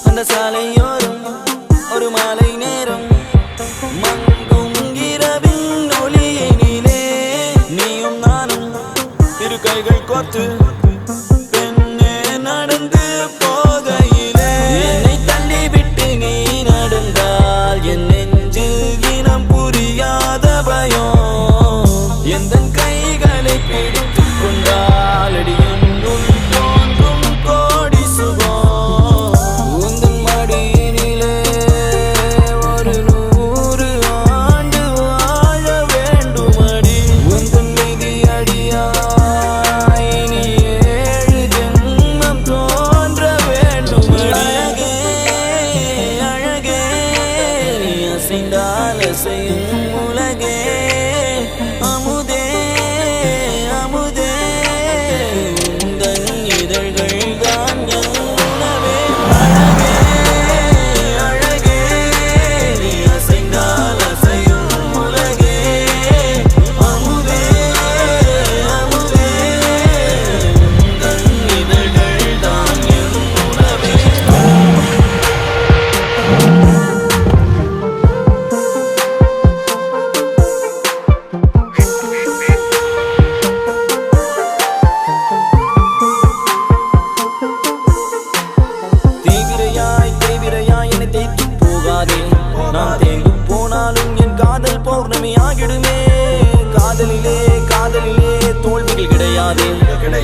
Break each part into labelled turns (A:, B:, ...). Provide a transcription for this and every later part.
A: அந்த சாலையோரம் ஒரு மாலை நேரம் மங்கும் இரவின் ஒளியினிலே நீயும் நானும் இரு கைகள் கோர்த்து பெண்ணே நடந்து போகையிலே என்னை தள்ளிவிட்டு நீ நடந்தால் என் நெஞ்சில் இனம் புரியாத பயம் எந்தன் கைகளை பிடித்துக் கொண்டால் அடியும் தோன்றும் கோடி சுகம் உந்தன் மடியினிலே ஒரு 100 ஆண்டு வாழ வேண்டுமடி உந்தன் மீதி அடியாய் இனி 7 ஜென்மம் தோன்ற வேண்டுமடி அழகே அழகே நீ அசைந்தால் அசையும் உலகே அமுதே அமுதே உந்தன் இதழ்கள் தான் என் உணவே அழகே அழகே நீ அசைந்தால் அசையும் உலகே அமுதே அமுதே உந்தன் இதழ்கள் தான் என் உணவே தீவிரையாய் என்னை தேய்த்து போகாதே நான் தேங்கு போனாலும் என் காதல் பௌர்ணமி ஆகிடுமே காதலிலே காதலிலே தோல்விகள் கிடையாதே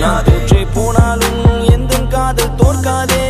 A: நான் தோற்றே போனாலும் எந்த காதல் தோற்காதே